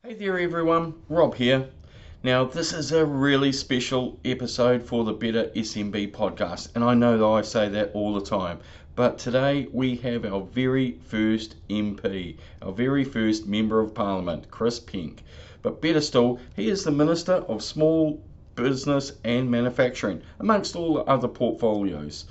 Hey there everyone, Rob here. Now this is a really special episode for the Better SMB podcast, and I know that I say that all the time, but today we have our very first MP, our very first Member of Parliament, Chris Penk. But better still, he is the Minister of Small Business and Manufacturing, amongst all the other portfolios.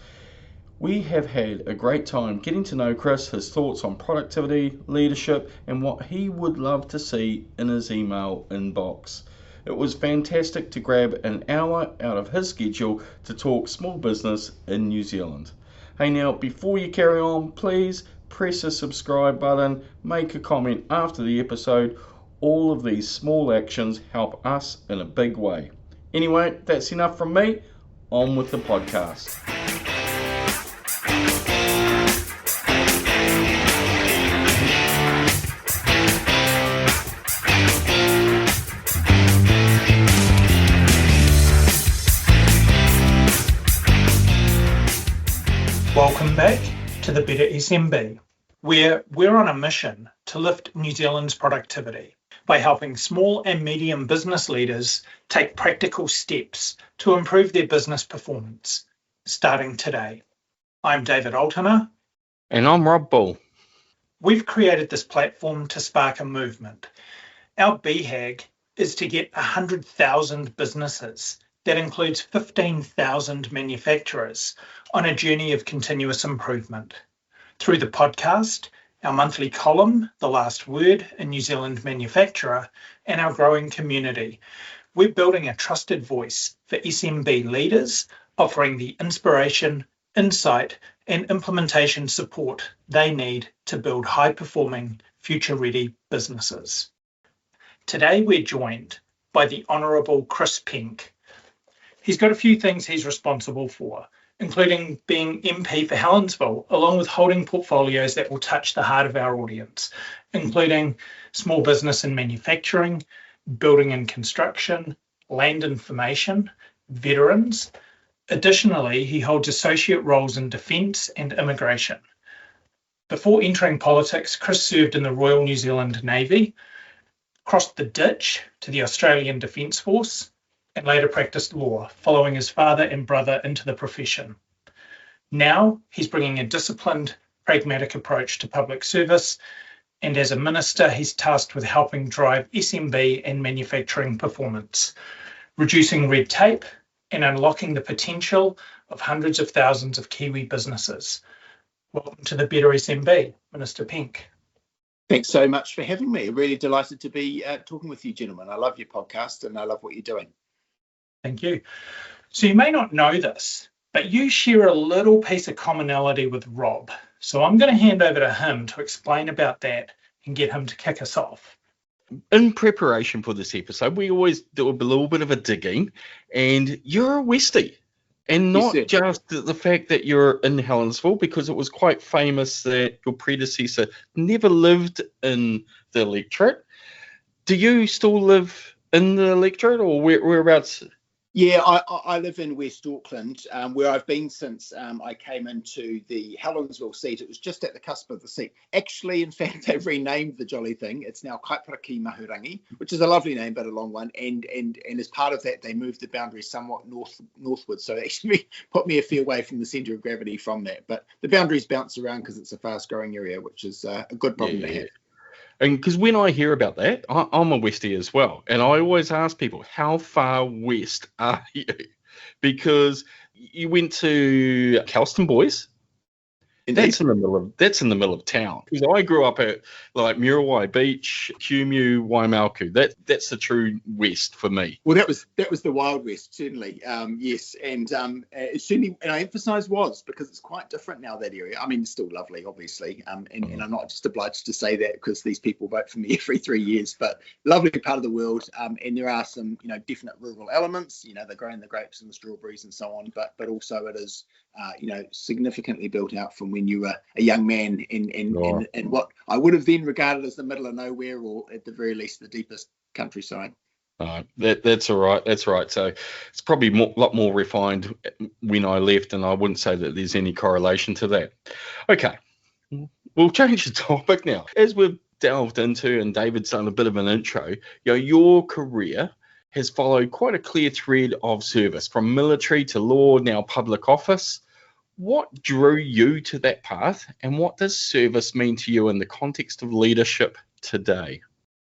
We have had a great time getting to know Chris, his thoughts on productivity, leadership, and what he would love to see in his email inbox. It was fantastic to grab an hour out of his schedule to talk small business in New Zealand. Hey now, before you carry on, please press the subscribe button, make a comment after the episode. All of these small actions help us in a big way. Anyway, that's enough from me. On with the podcast. Welcome back to the Better SMB, where we're on a mission to lift New Zealand's productivity by helping small and medium business leaders take practical steps to improve their business performance, starting today. I'm David Altona. And I'm Rob Bull. We've created this platform to spark a movement. Our BHAG is to get 100,000 businesses, that includes 15,000 manufacturers, on a journey of continuous improvement. Through the podcast, our monthly column, The Last Word, a New Zealand manufacturer, and our growing community, we're building a trusted voice for SMB leaders, offering the inspiration, insight, and implementation support they need to build high-performing, future-ready businesses. Today, we're joined by the Honourable Chris Penk. He's got a few things he's responsible for, including being MP for Helensville, along with holding portfolios that will touch the heart of our audience, including small business and manufacturing, building and construction, land information, veterans. Additionally, he holds associate roles in defence and immigration. Before entering politics, Chris served in the Royal New Zealand Navy, crossed the ditch to the Australian Defence Force, and later practiced law, following his father and brother into the profession. Now, he's bringing a disciplined, pragmatic approach to public service, and as a minister, he's tasked with helping drive SMB and manufacturing performance, reducing red tape, and unlocking the potential of hundreds of thousands of Kiwi businesses. Welcome to the Better SMB, Minister Penk. Thanks so much for having me. Really delighted to be talking with you, gentlemen. I love your podcast and I love what you're doing. Thank you. So you may not know this, but you share a little piece of commonality with Rob. So I'm going to hand over to him to explain about that and get him to kick us off. In preparation for this episode, we always do a little bit of a digging, and you're a Westie. And not just the fact that you're in Helensville, because it was quite famous that your predecessor never lived in the electorate. Do you still live in the electorate, or whereabouts? Yeah, I live in West Auckland, where I've been since I came into the Helensville seat. It was just at the cusp of the seat. Actually, in fact, they've renamed the jolly thing. It's now Kaiparaki Mahurangi, which is a lovely name, but a long one. And as part of that, they moved the boundary somewhat northward. So it actually put me a fair way from the centre of gravity from that. But the boundaries bounce around because it's a fast-growing area, which is a good problem to have. And because when I hear about that, I'm a Westie as well. And I always ask people, how far west are you? Because you went to Kelston Boys. That's in the middle of town. Because I grew up at like Muriwai Beach, Kumeu, Waimalku. That's the true west for me. Well, that was the Wild West, certainly. Yes, and it certainly, and I emphasise was, because it's quite different now, that area. I mean, it's still lovely, obviously, and I'm not just obliged to say that because these people vote for me every 3 years. But lovely part of the world, and there are some definite rural elements. They're growing the grapes and the strawberries and so on. But also it is significantly built out from when you were a young man in what I would have then regarded as the middle of nowhere, or at the very least the deepest countryside. That's all right. That's right. So it's probably a lot more refined when I left, and I wouldn't say that there's any correlation to that. Okay, we'll change the topic now. As we've delved into, and David's done a bit of an intro, your career has followed quite a clear thread of service, from military to law, now public office. What drew you to that path, and what does service mean to you in the context of leadership today?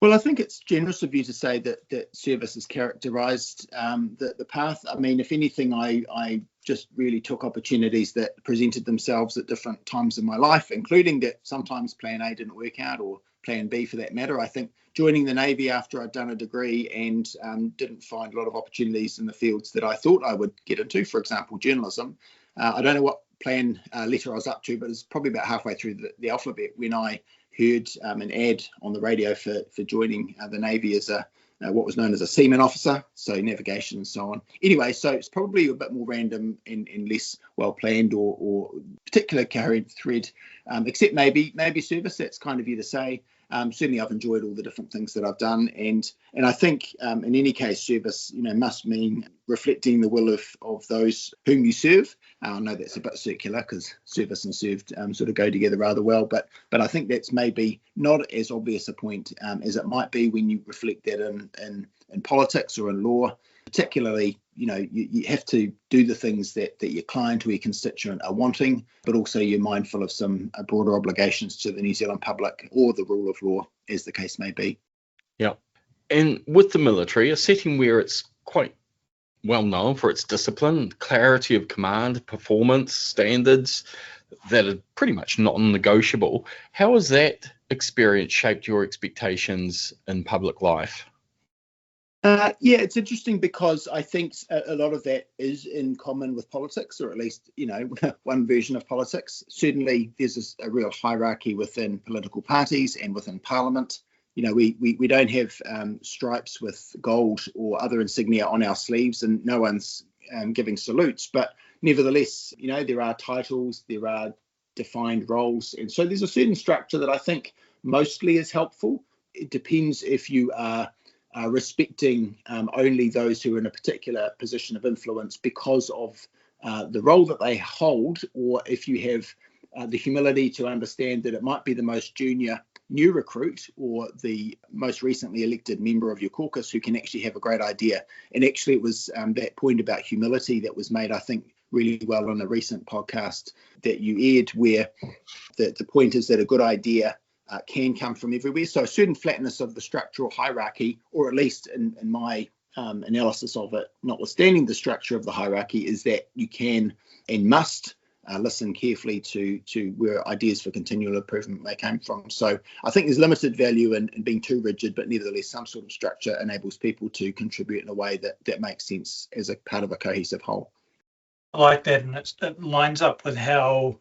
Well, I think it's generous of you to say that service has characterised the path. I mean, if anything, I just really took opportunities that presented themselves at different times in my life, including that sometimes plan A didn't work out, or plan B for that matter. I think joining the Navy after I'd done a degree and didn't find a lot of opportunities in the fields that I thought I would get into, for example, journalism. I don't know what plan letter I was up to, but it's probably about halfway through the alphabet when I heard an ad on the radio for joining the Navy as what was known as a seaman officer, so navigation and so on. Anyway, so it's probably a bit more random and less well planned or particular coherent thread, except maybe service. That's kind of you to say. Certainly, I've enjoyed all the different things that I've done, and I think in any case, service must mean reflecting the will of those whom you serve. I know that's a bit circular because service and served sort of go together rather well, but I think that's maybe not as obvious a point as it might be when you reflect that in politics or in law. Particularly, you have to do the things that your client or your constituent are wanting, but also you're mindful of some broader obligations to the New Zealand public or the rule of law, as the case may be. Yeah. And with the military, a setting where it's quite well known for its discipline, clarity of command, performance standards that are pretty much non-negotiable. How has that experience shaped your expectations in public life? Yeah, it's interesting because I think a lot of that is in common with politics, or at least, one version of politics. Certainly, there's a real hierarchy within political parties and within Parliament. We don't have stripes with gold or other insignia on our sleeves, and no one's giving salutes. But nevertheless, there are titles, there are defined roles. And so there's a certain structure that I think mostly is helpful. It depends if you are respecting only those who are in a particular position of influence because of the role that they hold, or if you have the humility to understand that it might be the most junior new recruit or the most recently elected member of your caucus who can actually have a great idea. And actually it was that point about humility that was made, I think, really well on a recent podcast that you aired, where the point is that a good idea can come from everywhere. So a certain flatness of the structural hierarchy, or at least in my analysis of it, notwithstanding the structure of the hierarchy, is that you can and must listen carefully to where ideas for continual improvement may come from. So I think there's limited value in being too rigid, but nevertheless some sort of structure enables people to contribute in a way that makes sense as a part of a cohesive whole. I like that, and it lines up with how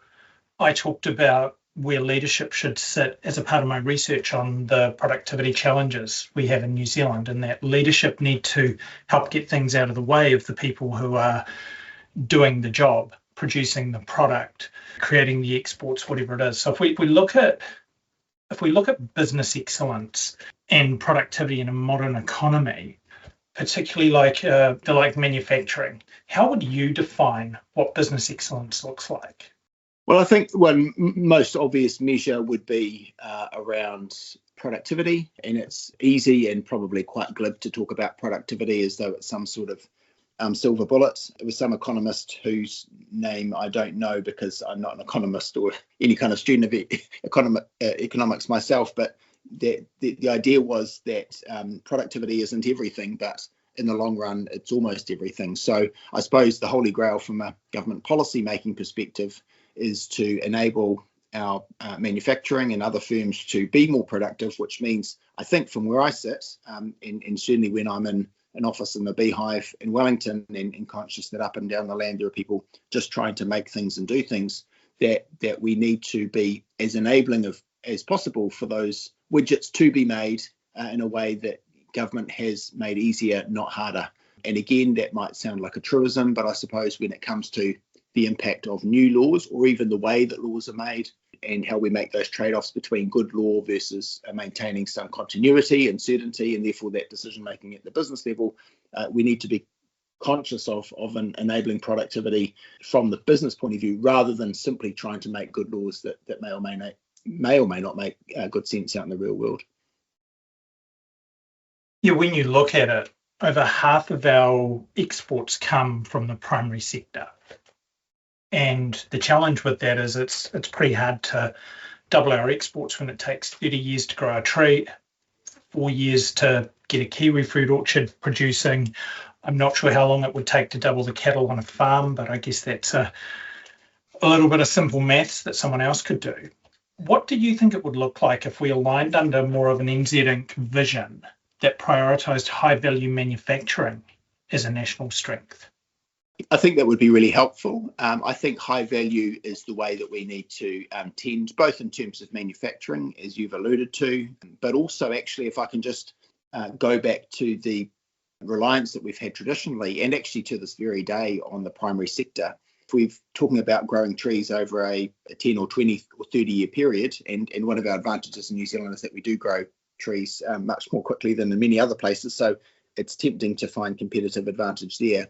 I talked about where leadership should sit as a part of my research on the productivity challenges we have in New Zealand, and that leadership need to help get things out of the way of the people who are doing the job, producing the product, creating the exports, whatever it is. So if we look at business excellence and productivity in a modern economy, particularly like manufacturing, how would you define what business excellence looks like? Well, I think one most obvious measure would be around productivity, and it's easy and probably quite glib to talk about productivity as though it's some sort of silver bullet. It was some economist whose name I don't know because I'm not an economist or any kind of student of economics myself, but the idea was that productivity isn't everything, but in the long run, it's almost everything. So I suppose the holy grail from a government policy making perspective is to enable our manufacturing and other firms to be more productive, which means, I think from where I sit, and certainly when I'm in an office in the Beehive in Wellington and conscious that up and down the land there are people just trying to make things and do things, that we need to be as enabling as possible for those widgets to be made in a way that government has made easier, not harder. And again, that might sound like a truism, but I suppose when it comes to the impact of new laws, or even the way that laws are made, and how we make those trade-offs between good law versus maintaining some continuity and certainty, and therefore that decision making at the business level, we need to be conscious of enabling productivity from the business point of view, rather than simply trying to make good laws that may or may may or may not make good sense out in the real world. Yeah, when you look at it, over half of our exports come from the primary sector. And the challenge with that is it's pretty hard to double our exports when it takes 30 years to grow a tree, 4 years to get a kiwi fruit orchard producing. I'm not sure how long it would take to double the cattle on a farm, but I guess that's a little bit of simple maths that someone else could do. What do you think it would look like if we aligned under more of an NZ Inc. vision that prioritised high-value manufacturing as a national strength? I think that would be really helpful. I think high value is the way that we need to tend, both in terms of manufacturing, as you've alluded to, but also actually, if I can just go back to the reliance that we've had traditionally, and actually to this very day on the primary sector. If we're talking about growing trees over a 10 or 20 or 30 year period, and one of our advantages in New Zealand is that we do grow trees much more quickly than in many other places. So it's tempting to find competitive advantage there.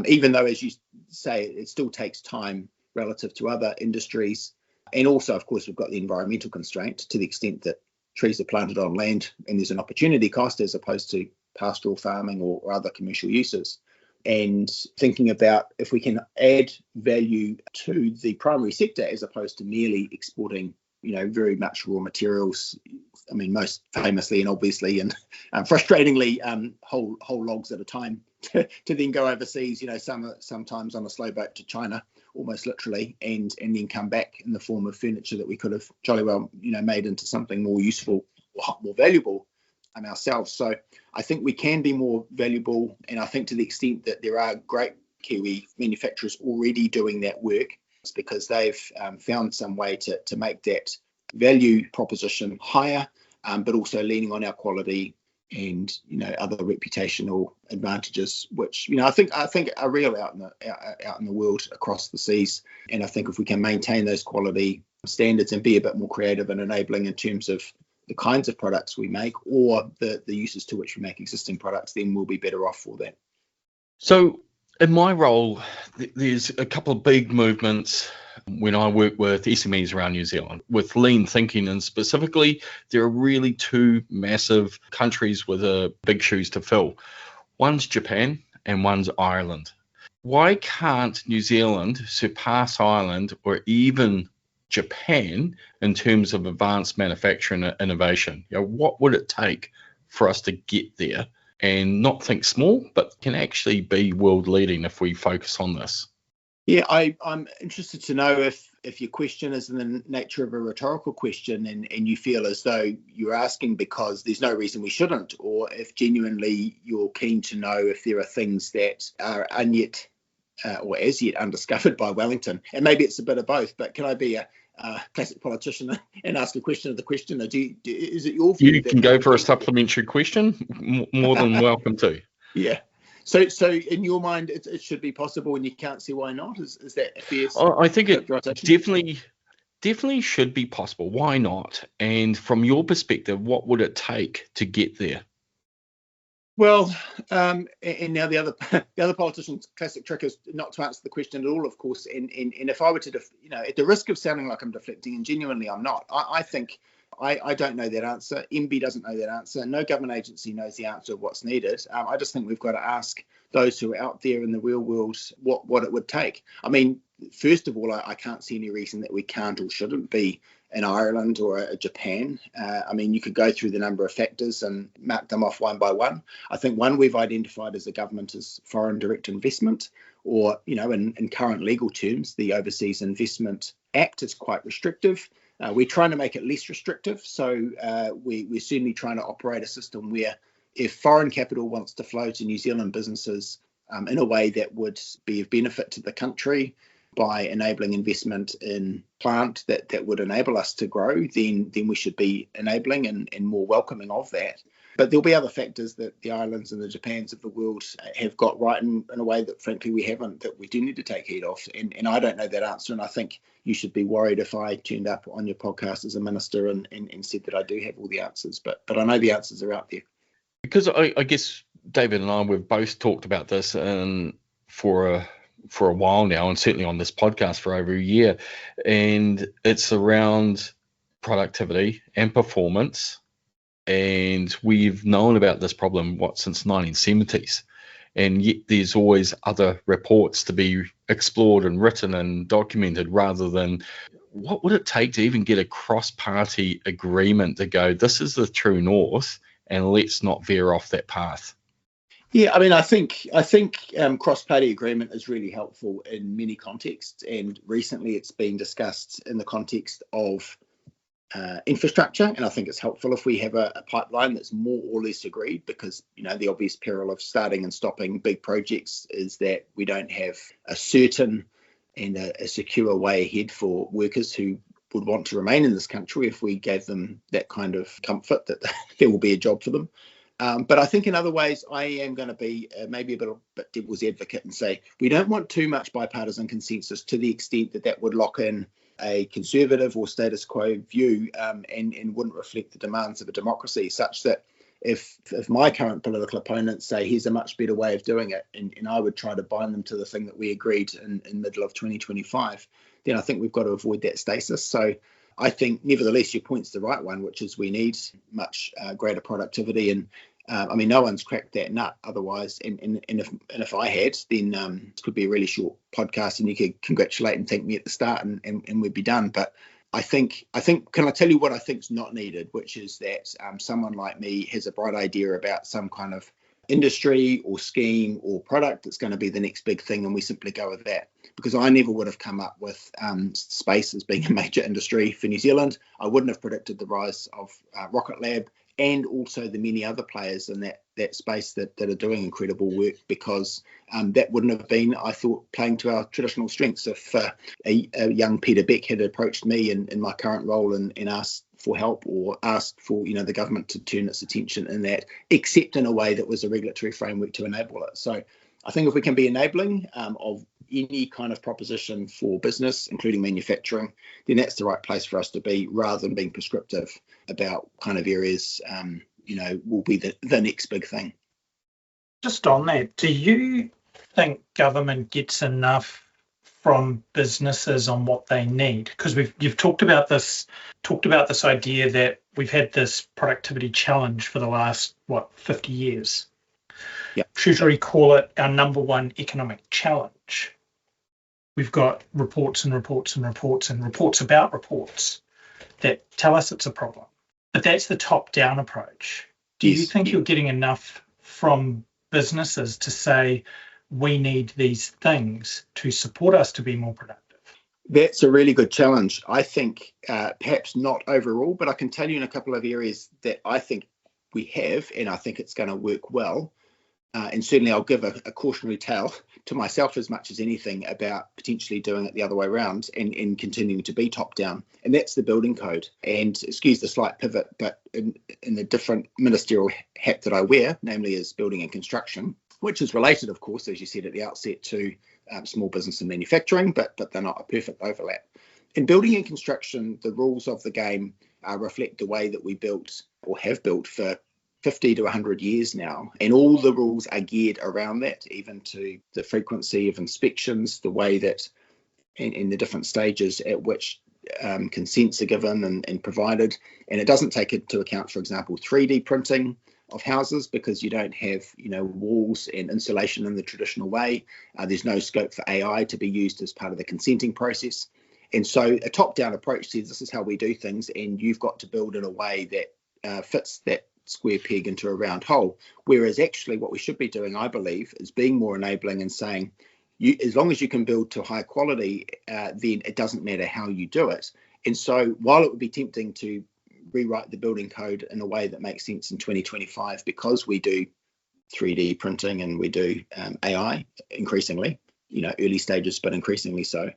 Even though, as you say, it still takes time relative to other industries. And also, of course, we've got the environmental constraint to the extent that trees are planted on land and there's an opportunity cost as opposed to pastoral farming or other commercial uses. And thinking about if we can add value to the primary sector as opposed to merely exporting, very much raw materials. I mean, most famously and obviously and frustratingly, whole logs at a time to then go overseas, sometimes on a slow boat to China, almost literally, and then come back in the form of furniture that we could have jolly well, made into something more useful or more valuable ourselves. So I think we can be more valuable, and I think to the extent that there are great Kiwi manufacturers already doing that work, it's because they've found some way to make that value proposition higher, but also leaning on our quality and other reputational advantages, which I think are real out in the world across the seas. And I think if we can maintain those quality standards and be a bit more creative and enabling in terms of the kinds of products we make or the uses to which we make existing products, then we'll be better off for that. So in my role, there's a couple of big movements when I work with SMEs around New Zealand with lean thinking, and specifically there are really two massive countries with big shoes to fill. One's Japan and one's Ireland. Why can't New Zealand surpass Ireland or even Japan in terms of advanced manufacturing and innovation? What would it take for us to get there and not think small, but can actually be world leading if we focus on this? Yeah, I'm interested to know if your question is in the nature of a rhetorical question and you feel as though you're asking because there's no reason we shouldn't, or if genuinely you're keen to know if there are things that are unyet or as yet undiscovered by Wellington. And maybe it's a bit of both, but can I be a classic politician and ask a question of the questioner? Is it your view? You can go for a supplementary question, more than welcome to. Yeah. So in your mind, it should be possible, and you can't see why not. Is that a fair? I think it definitely should be possible. Why not? And from your perspective, what would it take to get there? Well, and now the other politician's classic trick is not to answer the question at all, of course. And if I were to, at the risk of sounding like I'm deflecting, and genuinely I'm not, I think I don't know that answer. MB doesn't know that answer. No government agency knows the answer of what's needed. I just think we've got to ask those who are out there in the real world what it would take. I mean, first of all, I can't see any reason that we can't or shouldn't be in Ireland or Japan. I mean, you could go through the number of factors and mark them off one by one. I think one we've identified as a government is foreign direct investment, or, in current legal terms, the Overseas Investment Act is quite restrictive. We're trying to make it less restrictive. So we're certainly trying to operate a system where if foreign capital wants to flow to New Zealand businesses in a way that would be of benefit to the country, by enabling investment in plant that would enable us to grow, then we should be enabling and more welcoming of that. But there'll be other factors that the Irelands and the Japans of the world have got right in a way that, frankly, we haven't, that we do need to take heed of. And I don't know that answer. And I think you should be worried if I turned up on your podcast as a minister and said that I do have all the answers. But I know the answers are out there. Because I guess David and I, we've both talked about this for a while now, and certainly on this podcast for over a year, and it's around productivity and performance. And we've known about this problem, since 1970s. And yet there's always other reports to be explored and written and documented, rather than what would it take to even get a cross-party agreement to go, this is the true north, and let's not veer off that path. Yeah, I mean, I think cross-party agreement is really helpful in many contexts, and recently it's been discussed in the context of infrastructure, and I think it's helpful if we have a pipeline that's more or less agreed, because the obvious peril of starting and stopping big projects is that we don't have a certain and a secure way ahead for workers who would want to remain in this country if we gave them that kind of comfort that there will be a job for them. But I think in other ways, I am going to be maybe a bit devil's advocate and say we don't want too much bipartisan consensus to the extent that would lock in a conservative or status quo view and wouldn't reflect the demands of a democracy, such that if my current political opponents say here's a much better way of doing it, and I would try to bind them to the thing that we agreed in middle of 2025, then I think we've got to avoid that stasis. So I think nevertheless your point's the right one, which is we need much greater productivity. And I mean, no one's cracked that nut otherwise. And if I had, then this could be a really short podcast and you could congratulate and thank me at the start and we'd be done. But I think, can I tell you what I think's not needed, which is that someone like me has a bright idea about some kind of industry or scheme or product that's going to be the next big thing, and we simply go with that. Because I never would have come up with space as being a major industry for New Zealand. I wouldn't have predicted the rise of Rocket Lab and also the many other players in that space that are doing incredible work, because that wouldn't have been, I thought, playing to our traditional strengths. If a young Peter Beck had approached me in my current role and asked for help, or asked for the government to turn its attention in that, except in a way that was a regulatory framework to enable it. So I think if we can be enabling of any kind of proposition for business, including manufacturing, then that's the right place for us to be, rather than being prescriptive about kind of areas will be the next big thing. Just on that, do you think government gets enough from businesses on what they need? Because you've talked about this idea that we've had this productivity challenge for the last 50 years. Yeah. Treasury call it our number one economic challenge. We've got reports and reports and reports and reports about reports that tell us it's a problem. But that's the top-down approach. Do you think you're getting enough from businesses to say we need these things to support us to be more productive? That's a really good challenge. I think perhaps not overall, but I can tell you in a couple of areas that I think we have, and I think it's going to work well. And certainly I'll give a cautionary tale to myself as much as anything about potentially doing it the other way around and continuing to be top down. And that's the building code. And excuse the slight pivot, but in the different ministerial hat that I wear, namely as building and construction, which is related, of course, as you said at the outset, to small business and manufacturing, but they're not a perfect overlap. In building and construction, the rules of the game reflect the way that we built or have built for 50 to 100 years now, and all the rules are geared around that, even to the frequency of inspections, the way that in the different stages at which consents are given and provided. And it doesn't take into account, for example, 3D printing of houses, because you don't have walls and insulation in the traditional way. There's no scope for AI to be used as part of the consenting process. And so a top-down approach says this is how we do things, and you've got to build in a way that fits that square peg into a round hole. Whereas actually what we should be doing, I believe, is being more enabling and saying, as long as you can build to high quality, then it doesn't matter how you do it. And so while it would be tempting to rewrite the building code in a way that makes sense in 2025, because we do 3D printing and we do AI increasingly, early stages, but increasingly so.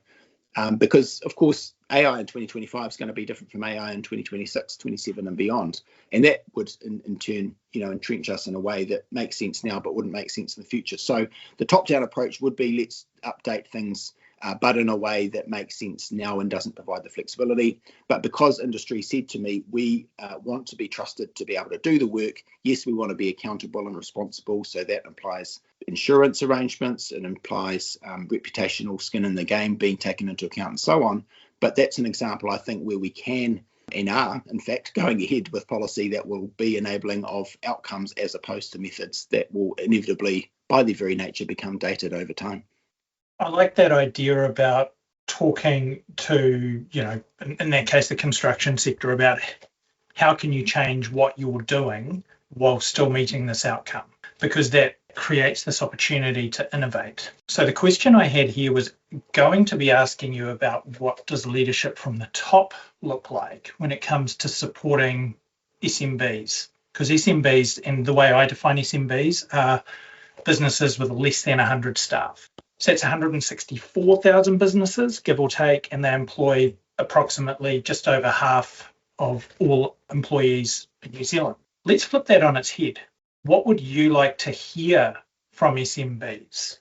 Because, of course, AI in 2025 is going to be different from AI in 2026, 27 and beyond. And that would, in turn, entrench us in a way that makes sense now but wouldn't make sense in the future. So the top-down approach would be let's update things, but in a way that makes sense now and doesn't provide the flexibility. But because industry said to me, we want to be trusted to be able to do the work, yes, we want to be accountable and responsible. So that implies insurance arrangements, it implies reputational skin in the game being taken into account and so on. But that's an example, I think, where we can and are, in fact, going ahead with policy that will be enabling of outcomes as opposed to methods that will inevitably, by their very nature, become dated over time. I like that idea about talking to, in that case, the construction sector, about how can you change what you're doing while still meeting this outcome, because that creates this opportunity to innovate. So the question I had here was going to be asking you about what does leadership from the top look like when it comes to supporting SMBs, because SMBs, and the way I define SMBs, are businesses with less than 100 staff. So that's 164,000 businesses, give or take, and they employ approximately just over half of all employees in New Zealand. Let's flip that on its head. What would you like to hear from SMBs?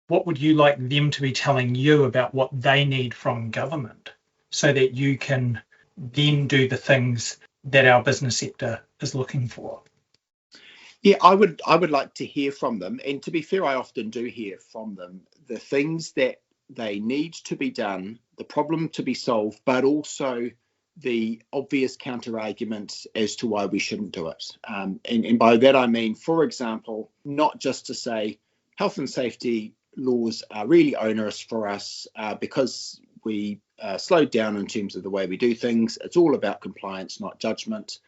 What would you like them to be telling you about what they need from government so that you can then do the things that our business sector is looking for? Yeah, I would like to hear from them. And to be fair, I often do hear from them the things that they need to be done, the problem to be solved, but also the obvious counter arguments as to why we shouldn't do it. And by that, I mean, for example, not just to say health and safety laws are really onerous for us because we slowed down in terms of the way we do things. It's all about compliance, not judgment.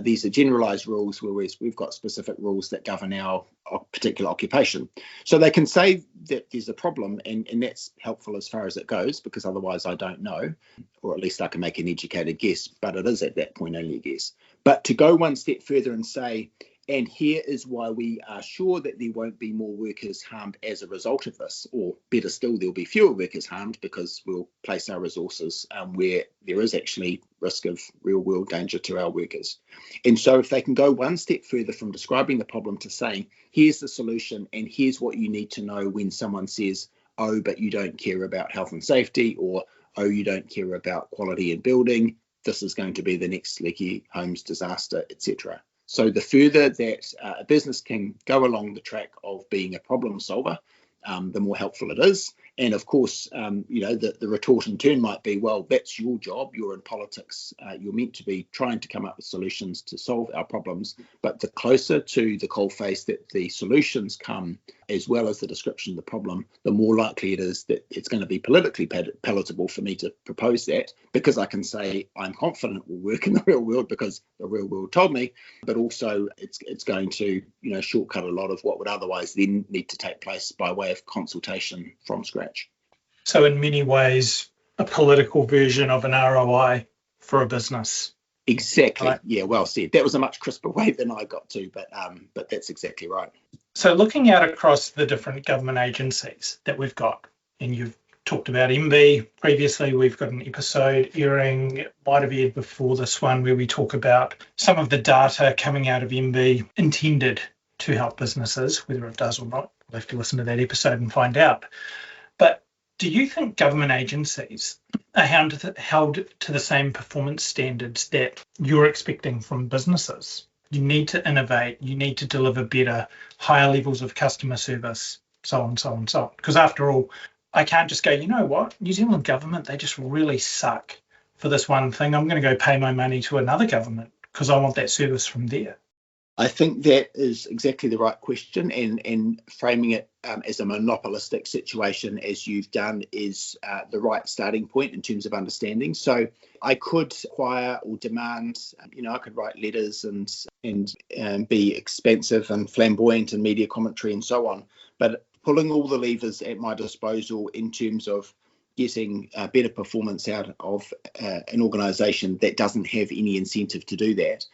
These are generalized rules, whereas we've got specific rules that govern our particular occupation. So they can say that there's a problem, and that's helpful as far as it goes, because otherwise I don't know, or at least I can make an educated guess, but it is at that point only a guess. But to go one step further and say, and here is why we are sure that there won't be more workers harmed as a result of this, or better still, there'll be fewer workers harmed because we'll place our resources where there is actually risk of real world danger to our workers. And so if they can go one step further from describing the problem to saying, here's the solution and here's what you need to know when someone says, oh, but you don't care about health and safety, or oh, you don't care about quality in building, this is going to be the next Leaky Homes disaster, etc. So the further that a business can go along the track of being a problem solver, the more helpful it is. And of course, the retort in turn might be, well, that's your job. You're in politics. You're meant to be trying to come up with solutions to solve our problems. But the closer to the coalface that the solutions come, as well as the description of the problem, the more likely it is that it's going to be politically palatable for me to propose that, because I can say I'm confident it will work in the real world because the real world told me, but also it's going to shortcut a lot of what would otherwise then need to take place by way of consultation from scratch. So in many ways, a political version of an ROI for a business. Exactly. Right. Yeah, well said. That was a much crisper way than I got to, but that's exactly right. So looking out across the different government agencies that we've got, and you've talked about MB previously, we've got an episode airing, might have aired before this one, where we talk about some of the data coming out of MB intended to help businesses, whether it does or not. We'll have to listen to that episode and find out. But do you think government agencies are held to the same performance standards that you're expecting from businesses? You need to innovate, you need to deliver better, higher levels of customer service, so on, so on, so on. Because after all, I can't just go, you know what, New Zealand government, they just really suck for this one thing. I'm going to go pay my money to another government because I want that service from there. I think that is exactly the right question, and framing it as a monopolistic situation, as you've done, is the right starting point in terms of understanding. So I could acquire or demand, I could write letters and be expensive and flamboyant in media commentary and so on, but pulling all the levers at my disposal in terms of getting better performance out of an organisation that doesn't have any incentive to do that,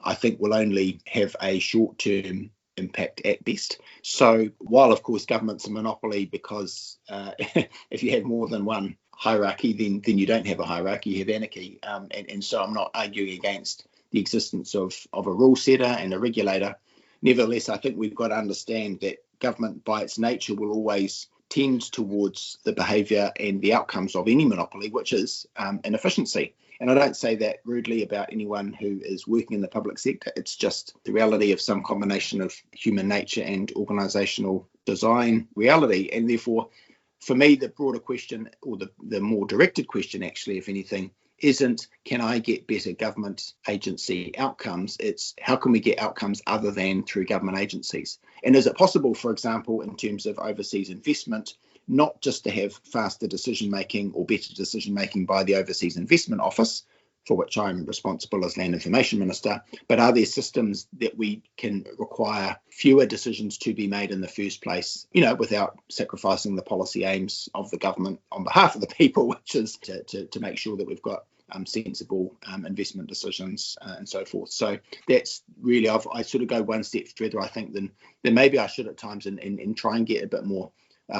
I think will only have a short-term impact at best. So while, of course, government's a monopoly because if you have more than one hierarchy, then you don't have a hierarchy, you have anarchy. And so I'm not arguing against the existence of a rule setter and a regulator. Nevertheless, I think we've got to understand that government by its nature will always tend towards the behaviour and the outcomes of any monopoly, which is inefficiency. And I don't say that rudely about anyone who is working in the public sector. It's just the reality of some combination of human nature and organisational design reality. And therefore, for me, the broader question, or the more directed question, actually, if anything, isn't, can I get better government agency outcomes? It's how can we get outcomes other than through government agencies? And is it possible, for example, in terms of overseas investment, not just to have faster decision making or better decision making by the Overseas Investment Office, for which I'm responsible as Land Information Minister, but are there systems that we can require fewer decisions to be made in the first place, without sacrificing the policy aims of the government on behalf of the people, which is to make sure that we've got sensible investment decisions and so forth. So that's really, I sort of go one step further, I think, than maybe I should at times, and try and get a bit more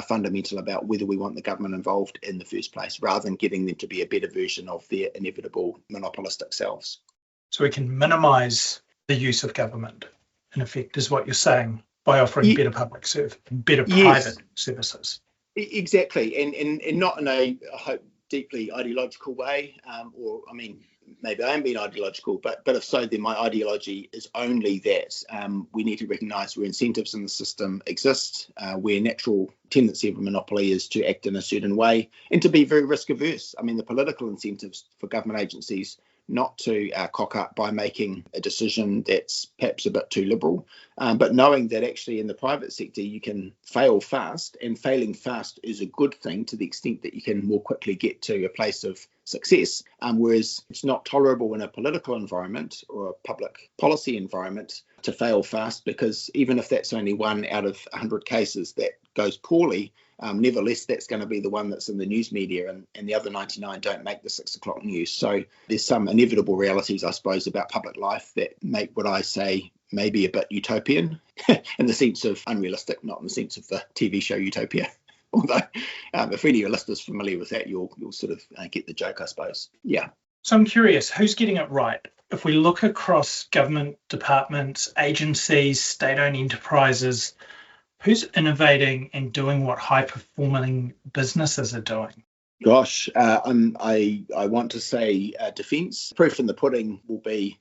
fundamental about whether we want the government involved in the first place, rather than getting them to be a better version of their inevitable monopolistic selves. So we can minimise the use of government, in effect, is what you're saying, by offering better public service, better private services. Exactly, and not in a, I hope, deeply ideological way, maybe I am being ideological, but if so, then my ideology is only that we need to recognise where incentives in the system exist, where natural tendency of a monopoly is to act in a certain way and to be very risk averse. The political incentives for government agencies not to cock up by making a decision that's perhaps a bit too liberal, but knowing that actually in the private sector you can fail fast, and failing fast is a good thing to the extent that you can more quickly get to a place of success, whereas it's not tolerable in a political environment or a public policy environment to fail fast, because even if that's only 1 out of 100 cases that goes poorly, nevertheless, that's going to be the one that's in the news media, and the other 99 don't make the 6 o'clock news. So there's some inevitable realities, I suppose, about public life that make what I say maybe a bit utopian in the sense of unrealistic, not in the sense of the TV show Utopia. Although if any of your listeners are familiar with that, you'll sort of get the joke, I suppose. Yeah. So I'm curious, who's getting it right? If we look across government departments, agencies, state-owned enterprises, who's innovating and doing what high-performing businesses are doing? Gosh, I want to say defence. Proof in the pudding will be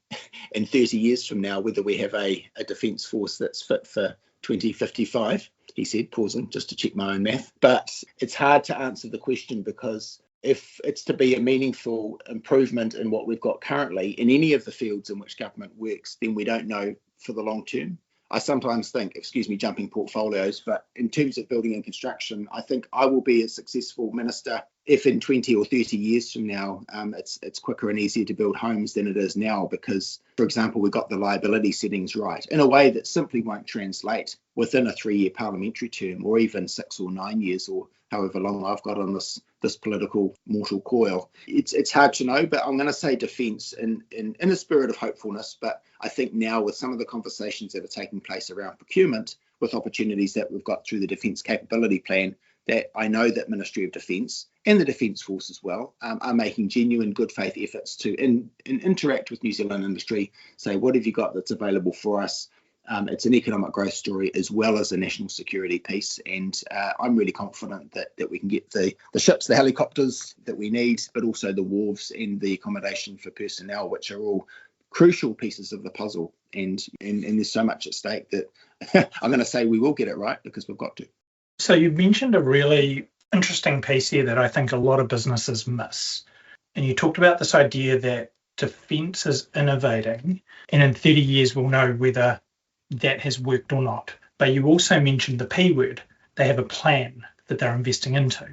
in 30 years from now whether we have a defence force that's fit for 2055, he said, pausing just to check my own math. But it's hard to answer the question, because if it's to be a meaningful improvement in what we've got currently in any of the fields in which government works, then we don't know for the long term. I sometimes think, excuse me, jumping portfolios, but in terms of building and construction, I think I will be a successful minister if in 20 or 30 years from now, it's quicker and easier to build homes than it is now, because, for example, we got the liability settings right in a way that simply won't translate within a 3-year parliamentary term, or even 6 or 9 years, or however long I've got on this political mortal coil. It's hard to know, but I'm going to say defence in a spirit of hopefulness. But I think now, with some of the conversations that are taking place around procurement, with opportunities that we've got through the Defence Capability Plan, that I know that Ministry of Defence and the Defence Force as well are making genuine good faith efforts to interact with New Zealand industry, say, what have you got that's available for us? It's an economic growth story as well as a national security piece, and I'm really confident that we can get the ships, the helicopters that we need, but also the wharves and the accommodation for personnel, which are all crucial pieces of the puzzle. And there's so much at stake that I'm going to say we will get it right, because we've got to. So you mentioned a really interesting piece here that I think a lot of businesses miss. And you talked about this idea that defence is innovating, and in 30 years we'll know whether that has worked or not. But you also mentioned the P word. They have a plan that they're investing into.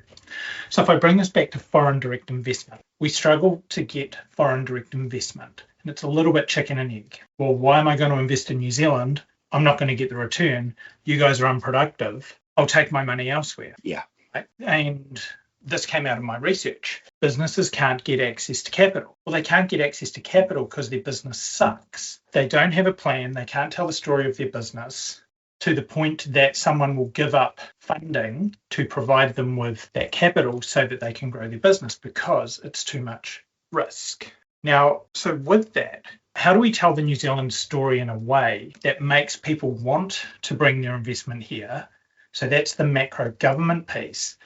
So if I bring this back to foreign direct investment, we struggle to get foreign direct investment. And it's a little bit chicken and egg. Well, why am I going to invest in New Zealand? I'm not going to get the return. You guys are unproductive. I'll take my money elsewhere. Yeah. Right? And this came out of my research. Businesses can't get access to capital. Well, they can't get access to capital because their business sucks. They don't have a plan. They can't tell the story of their business to the point that someone will give up funding to provide them with that capital so that they can grow their business, because it's too much risk. Now, so with that, how do we tell the New Zealand story in a way that makes people want to bring their investment here? So that's the macro government piece.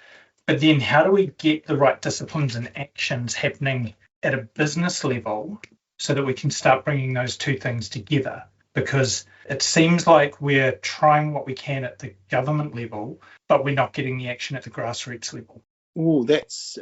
But then how do we get the right disciplines and actions happening at a business level so that we can start bringing those two things together? Because it seems like we're trying what we can at the government level, but we're not getting the action at the grassroots level. Oh, that's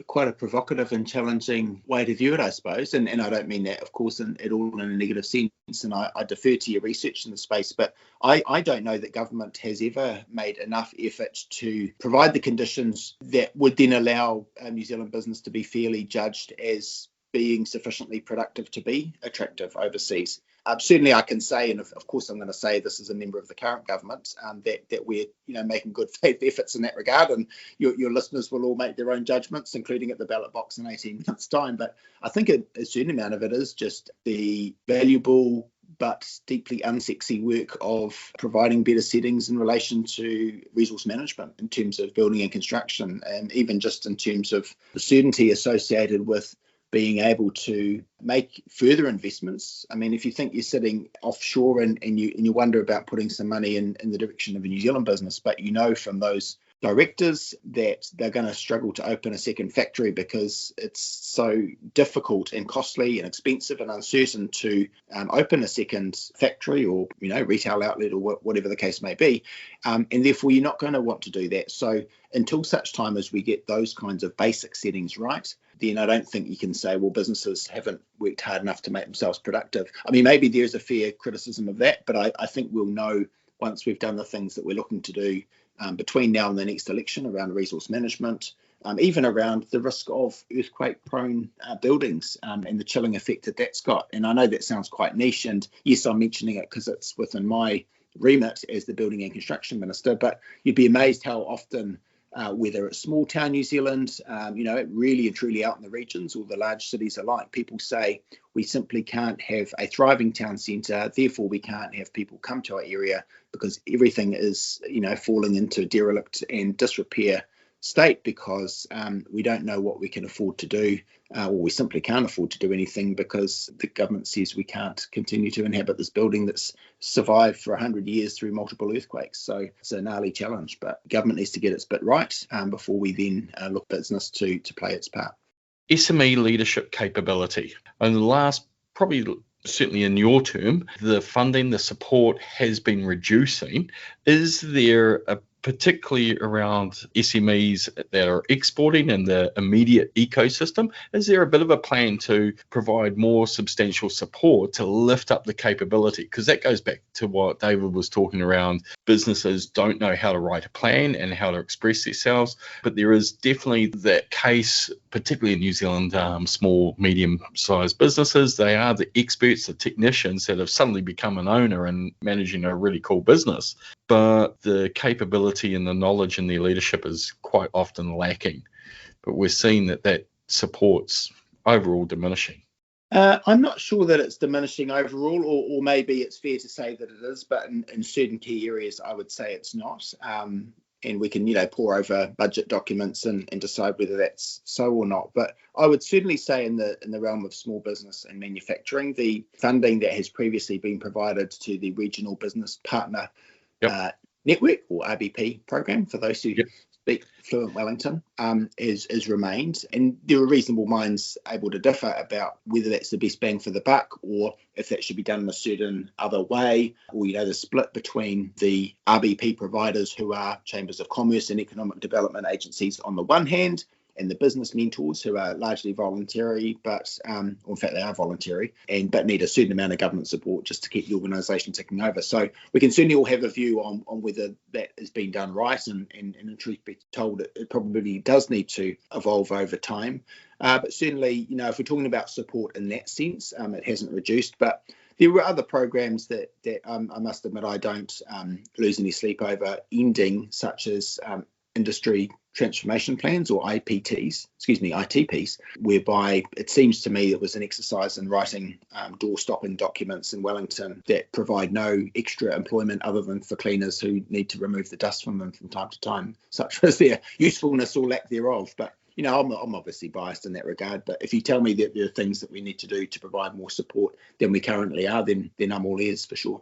quite a provocative and challenging way to view it, I suppose. And I don't mean that, of course, at all in a negative sense. And I defer to your research in the space. But I don't know that government has ever made enough effort to provide the conditions that would then allow New Zealand business to be fairly judged as being sufficiently productive to be attractive overseas. Certainly, I can say, and of course, I'm going to say this as a member of the current government, that we're making good faith efforts in that regard, and your listeners will all make their own judgments, including at the ballot box in 18 months' time. But I think a certain amount of it is just the valuable but deeply unsexy work of providing better settings in relation to resource management in terms of building and construction, and even just in terms of the certainty associated with being able to make further investments. I mean, if you think you're sitting offshore and you wonder about putting some money in the direction of a New Zealand business, but from those directors that they're going to struggle to open a second factory because it's so difficult and costly and expensive and uncertain to open a second factory or retail outlet or whatever the case may be, and therefore you're not going to want to do that. So until such time as we get those kinds of basic settings right, then I don't think you can say, well, businesses haven't worked hard enough to make themselves productive. I mean, maybe there's a fair criticism of that, but I think we'll know once we've done the things that we're looking to do between now and the next election around resource management, even around the risk of earthquake-prone buildings and the chilling effect that that's got. And I know that sounds quite niche, and yes, I'm mentioning it because it's within my remit as the Building and Construction Minister, but you'd be amazed how often whether it's small town New Zealand, really and truly out in the regions or the large cities alike, people say we simply can't have a thriving town centre, therefore we can't have people come to our area because everything is, falling into derelict and disrepair state because we don't know what we can afford to do, or we simply can't afford to do anything because the government says we can't continue to inhabit this building that's survived for 100 years through multiple earthquakes. So it's a gnarly challenge, but government needs to get its bit right before we then look business to play its part. SME leadership capability. And the last, probably certainly in your term, the funding, the support has been reducing. Is there a particularly around SMEs that are exporting and the immediate ecosystem, is there a bit of a plan to provide more substantial support to lift up the capability? Because that goes back to what David was talking around. Businesses don't know how to write a plan and how to express themselves, but there is definitely that case, particularly in New Zealand, small, medium-sized businesses. They are the experts, the technicians that have suddenly become an owner and managing a really cool business. But the capability and the knowledge and the leadership is quite often lacking. But we're seeing that support's overall diminishing. I'm not sure that it's diminishing overall, or maybe it's fair to say that it is, but in certain key areas, I would say it's not. And we can, pore over budget documents and decide whether that's so or not. But I would certainly say in the realm of small business and manufacturing, the funding that has previously been provided to the Regional Business Partner Network, or RBP program, for those who speak fluent Wellington, is remained. And there are reasonable minds able to differ about whether that's the best bang for the buck or if that should be done in a certain other way, or the split between the RBP providers, who are chambers of commerce and economic development agencies on the one hand, and the business mentors, who are largely voluntary, but or in fact they are voluntary, but need a certain amount of government support just to keep the organisation ticking over. So we can certainly all have a view on whether that is being done right, and in truth be told, it probably does need to evolve over time. But certainly, if we're talking about support in that sense, it hasn't reduced. But there were other programs that I must admit I don't lose any sleep over ending, such as industry transformation plans, or ITPs, whereby it seems to me it was an exercise in writing door-stopping documents in Wellington that provide no extra employment other than for cleaners who need to remove the dust from them from time to time, such as their usefulness or lack thereof. But I'm obviously biased in that regard, but if you tell me that there are things that we need to do to provide more support than we currently are, then I'm all ears for sure.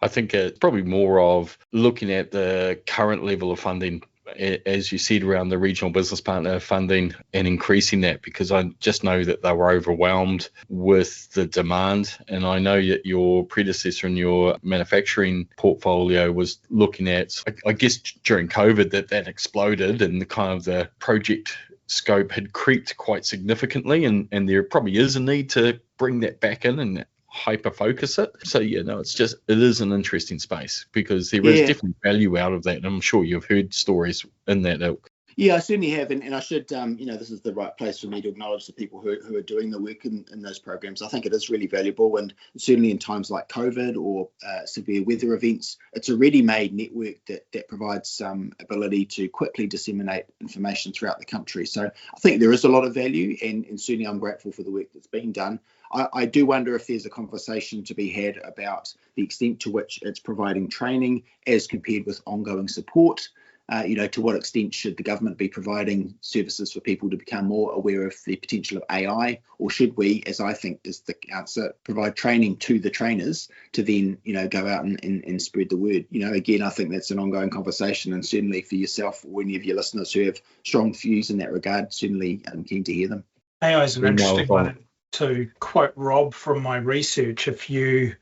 I think it's probably more of looking at the current level of funding as you said, around the regional business partner funding and increasing that, because I just know that they were overwhelmed with the demand. And I know that your predecessor in your manufacturing portfolio was looking at, I guess during COVID, that exploded, and the kind of the project scope had creeped quite significantly, and there probably is a need to bring that back in and hyper focus it. So it is an interesting space, because there is definitely value out of that, and I'm sure you've heard stories in that ilk. Yeah, I certainly have, and I should, this is the right place for me to acknowledge the people who are doing the work in those programs. I think it is really valuable, and certainly in times like COVID or severe weather events, it's a ready-made network that provides some ability to quickly disseminate information throughout the country. So I think there is a lot of value, and certainly I'm grateful for the work that's being done. I do wonder if there's a conversation to be had about the extent to which it's providing training as compared with ongoing support. To what extent should the government be providing services for people to become more aware of the potential of AI, or should we, as I think is the answer, provide training to the trainers to then, go out and spread the word? Again, I think that's an ongoing conversation, and certainly for yourself or any of your listeners who have strong views in that regard, certainly I'm keen to hear them. AI is an interesting one. To quote Rob from my research, if you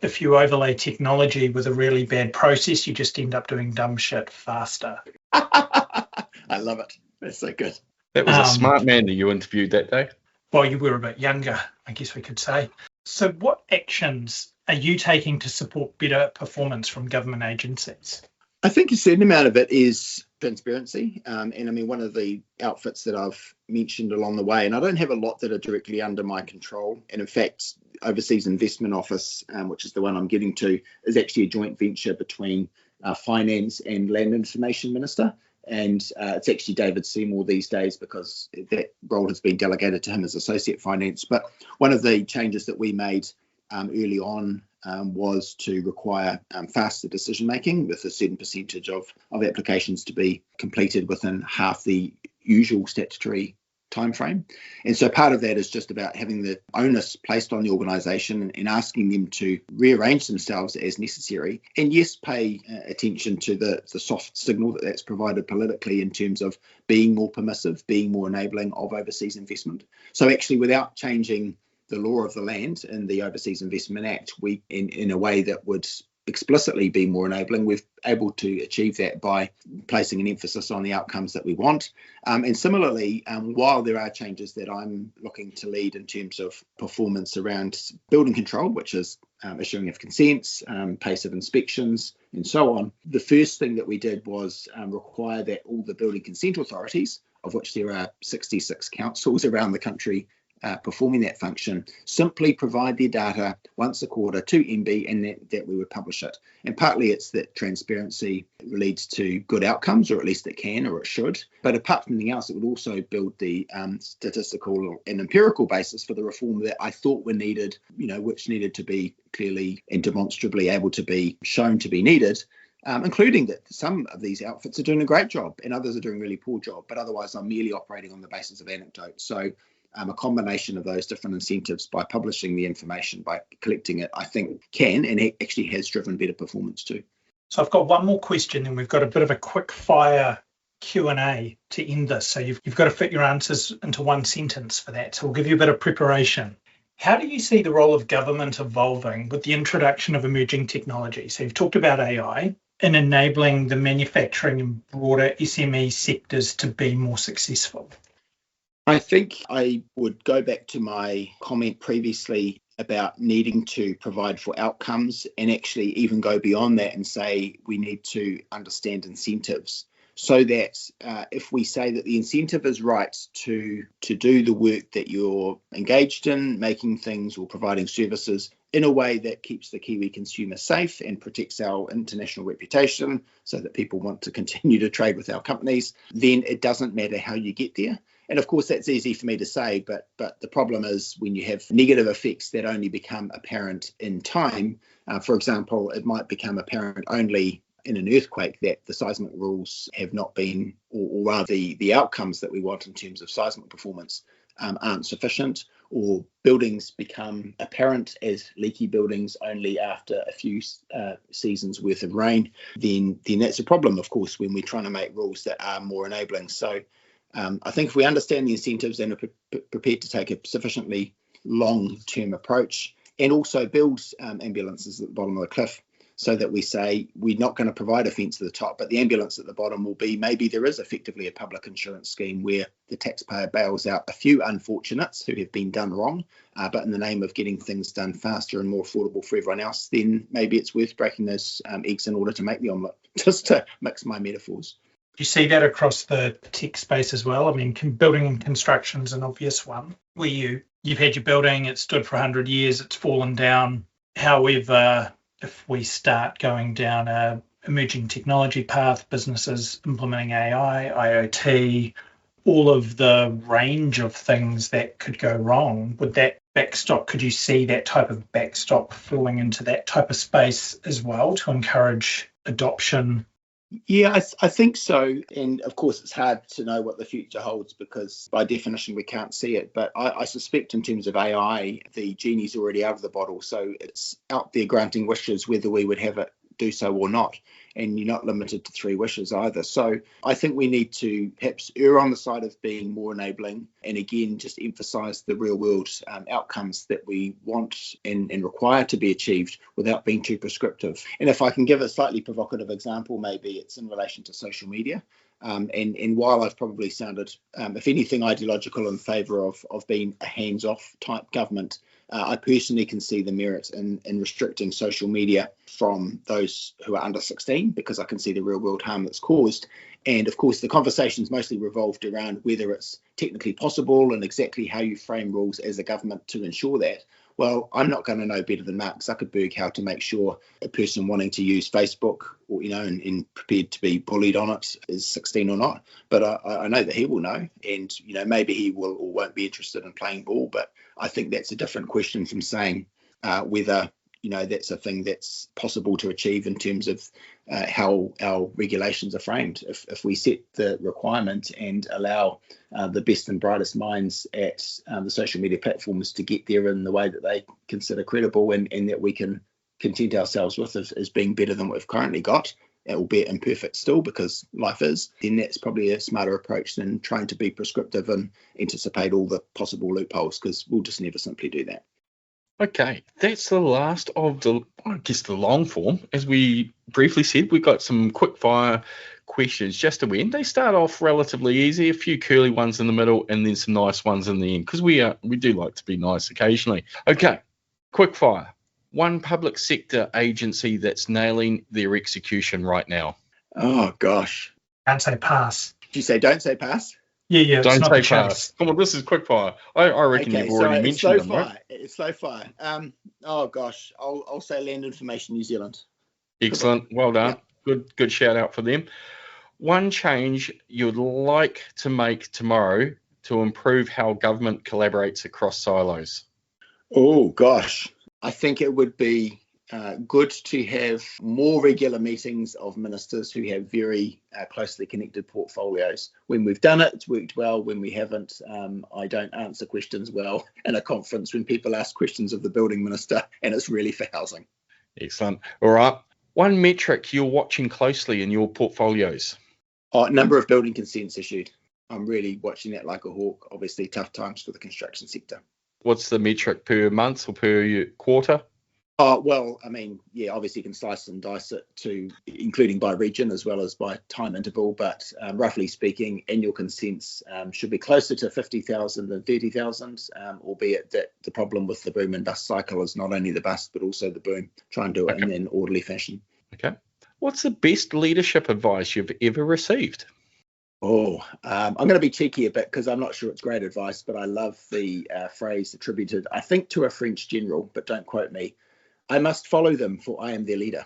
overlay technology with a really bad process, you just end up doing dumb shit faster. I love it. That's so good. That was a smart man that you interviewed that day. Well, you were a bit younger, I guess we could say. So what actions are you taking to support better performance from government agencies? I think a certain amount of it is transparency. One of the outfits that I've mentioned along the way, and I don't have a lot that are directly under my control. And in fact, Overseas Investment Office, which is the one I'm getting to, is actually a joint venture between Finance and Land Information Minister. And it's actually David Seymour these days, because that role has been delegated to him as Associate Finance. But one of the changes that we made early on was to require faster decision making, with a certain percentage of applications to be completed within half the usual statutory timeframe. And so part of that is just about having the onus placed on the organisation and asking them to rearrange themselves as necessary, and yes, pay attention to the soft signal that's provided politically in terms of being more permissive, being more enabling of overseas investment. So actually, without changing the law of the land in the Overseas Investment Act, we, in a way that would explicitly be more enabling, we're able to achieve that by placing an emphasis on the outcomes that we want. And similarly, while there are changes that I'm looking to lead in terms of performance around building control, which is issuing of consents, pace of inspections, and so on, the first thing that we did was require that all the building consent authorities, of which there are 66 councils around the country performing that function, simply provide their data once a quarter to MB, and that we would publish it. And partly it's that transparency leads to good outcomes, or at least it can, or it should. But apart from anything else, it would also build the statistical and empirical basis for the reform that I thought were needed, which needed to be clearly and demonstrably able to be shown to be needed. Including that some of these outfits are doing a great job and others are doing a really poor job, but otherwise I'm merely operating on the basis of anecdotes. So a combination of those different incentives, by publishing the information, by collecting it, I think can and it actually has driven better performance too. So I've got one more question, and we've got a bit of a quick fire Q&A to end this. So you've got to fit your answers into one sentence for that. So we'll give you a bit of preparation. How do you see the role of government evolving with the introduction of emerging technology? So you've talked about AI in enabling the manufacturing and broader SME sectors to be more successful. I think I would go back to my comment previously about needing to provide for outcomes, and actually even go beyond that and say we need to understand incentives, so that if we say that the incentive is right to do the work that you're engaged in, making things or providing services in a way that keeps the Kiwi consumer safe and protects our international reputation so that people want to continue to trade with our companies, then it doesn't matter how you get there. And of course, that's easy for me to say, but the problem is when you have negative effects that only become apparent in time. For example, it might become apparent only in an earthquake that the seismic rules have not been, or rather the outcomes that we want in terms of seismic performance aren't sufficient, or buildings become apparent as leaky buildings only after a few seasons worth of rain, then that's a problem, of course, when we're trying to make rules that are more enabling. So I think if we understand the incentives and are prepared to take a sufficiently long-term approach, and also build ambulances at the bottom of the cliff, so that we say we're not going to provide a fence at the top, but the ambulance at the bottom will be, maybe there is effectively a public insurance scheme where the taxpayer bails out a few unfortunates who have been done wrong, but in the name of getting things done faster and more affordable for everyone else, then maybe it's worth breaking those eggs in order to make the omelette, just to mix my metaphors. You see that across the tech space as well. I mean, building and construction is an obvious one, where you've had your building, it's stood for 100 years, it's fallen down. However, if we start going down a emerging technology path, businesses implementing AI, IoT, all of the range of things that could go wrong, would that backstop, could you see that type of backstop falling into that type of space as well to encourage adoption? Yeah, I think so. And of course, it's hard to know what the future holds because by definition, we can't see it. But I suspect in terms of AI, the genie's already out of the bottle. So it's out there granting wishes, whether we would have it do so or not. And you're not limited to 3 wishes either. So I think we need to perhaps err on the side of being more enabling, and again, just emphasise the real world outcomes that we want and require to be achieved without being too prescriptive. And if I can give a slightly provocative example, maybe it's in relation to social media. And while I've probably sounded, if anything, ideological in favour of being a hands-off type government, I personally can see the merit in restricting social media from those who are under 16, because I can see the real world harm that's caused. And of course, the conversation's mostly revolved around whether it's technically possible and exactly how you frame rules as a government to ensure that. Well, I'm not going to know better than Mark Zuckerberg how to make sure a person wanting to use Facebook, or and prepared to be bullied on it, is 16 or not. But I know that he will know, and maybe he will or won't be interested in playing ball. But I think that's a different question from saying whether that's a thing that's possible to achieve in terms of how our regulations are framed. If we set the requirement and allow the best and brightest minds at the social media platforms to get there in the way that they consider credible and that we can content ourselves with as being better than what we've currently got, albeit imperfect still, because life is, then that's probably a smarter approach than trying to be prescriptive and anticipate all the possible loopholes, because we'll just never simply do that. Okay, that's the last of the long form. As we briefly said, we've got some quick fire questions just to end. They start off relatively easy, a few curly ones in the middle, and then some nice ones in the end, because we do like to be nice occasionally. Okay, quick fire. One public sector agency that's nailing their execution right now. Oh gosh. Can't say pass. Did you say don't say pass? Yeah, don't it's not say the pass. chase. Come on, this is quick fire. I reckon you've already mentioned them, right? It's slow fire. Oh gosh, I'll say Land Information New Zealand. Excellent, well done. Yeah. Good shout out for them. One change you'd like to make tomorrow to improve how government collaborates across silos. Oh gosh, I think it would be good to have more regular meetings of ministers who have very closely connected portfolios. When we've done it, it's worked well. When we haven't, I don't answer questions well in a conference when people ask questions of the building minister, and it's really for housing. Excellent. All right. One metric you're watching closely in your portfolios. Number of building consents issued. I'm really watching that like a hawk. Obviously, tough times for the construction sector. What's the metric, per month or per quarter? Well, I mean, yeah, obviously you can slice and dice it to including by region as well as by time interval, but roughly speaking, annual consents should be closer to 50,000 than 30,000, albeit that the problem with the boom and bust cycle is not only the bust, but also the boom. Try and do it in an orderly fashion. Okay. What's the best leadership advice you've ever received? I'm going to be cheeky a bit because I'm not sure it's great advice, but I love the phrase attributed, I think, to a French general, but don't quote me. I must follow them, for I am their leader.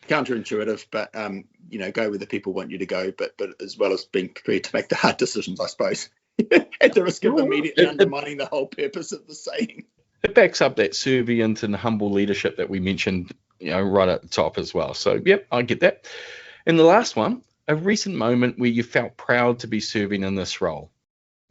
Counterintuitive, but go where the people want you to go, but as well as being prepared to make the hard decisions, I suppose, at the risk of immediately undermining the whole purpose of the saying. It backs up that servient and humble leadership that we mentioned, right at the top as well. So, yep, I get that. And the last one, a recent moment where you felt proud to be serving in this role.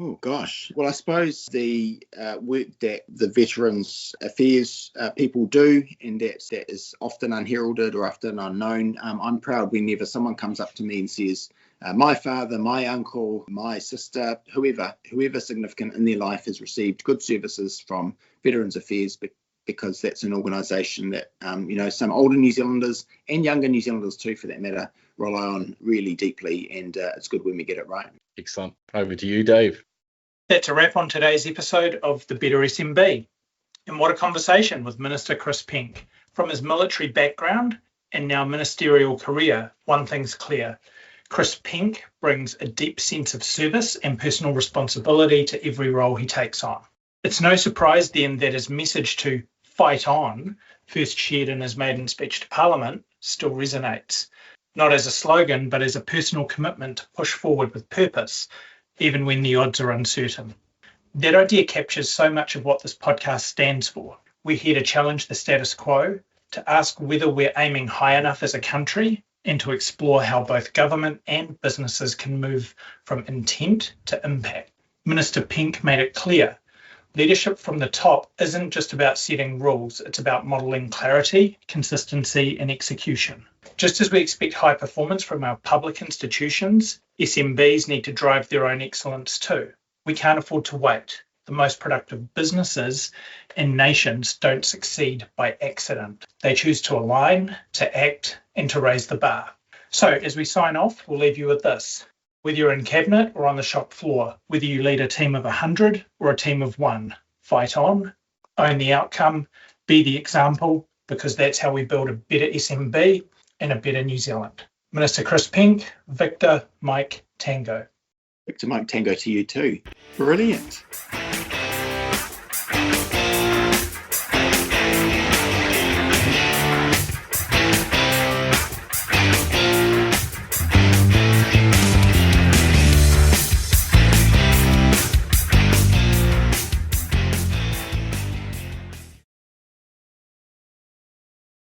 Oh gosh. Well, I suppose the work that the Veterans Affairs people do, and that is often unheralded or often unknown. I'm proud whenever someone comes up to me and says, my father, my uncle, my sister, whoever significant in their life has received good services from Veterans Affairs, because that's an organisation that some older New Zealanders and younger New Zealanders too, for that matter, rely on really deeply, and it's good when we get it right. Excellent. Over to you, Dave. That's a wrap on today's episode of The Better SMB. And what a conversation with Minister Chris Penk. From his military background and now ministerial career, one thing's clear. Chris Penk brings a deep sense of service and personal responsibility to every role he takes on. It's no surprise then that his message to fight on, first shared in his maiden speech to Parliament, still resonates. Not as a slogan, but as a personal commitment to push forward with purpose, even when the odds are uncertain. That idea captures so much of what this podcast stands for. We're here to challenge the status quo, to ask whether we're aiming high enough as a country, and to explore how both government and businesses can move from intent to impact. Minister Penk made it clear, leadership from the top isn't just about setting rules, it's about modelling clarity, consistency, and execution. Just as we expect high performance from our public institutions, SMBs need to drive their own excellence too. We can't afford to wait. The most productive businesses and nations don't succeed by accident. They choose to align, to act, and to raise the bar. So as we sign off, we'll leave you with this. Whether you're in cabinet or on the shop floor, whether you lead a team of 100 or a team of 1, fight on, own the outcome, be the example, because that's how we build a better SMB and a better New Zealand. Minister Chris Penk, Victor Mike Tango. Victor Mike Tango to you too. Brilliant.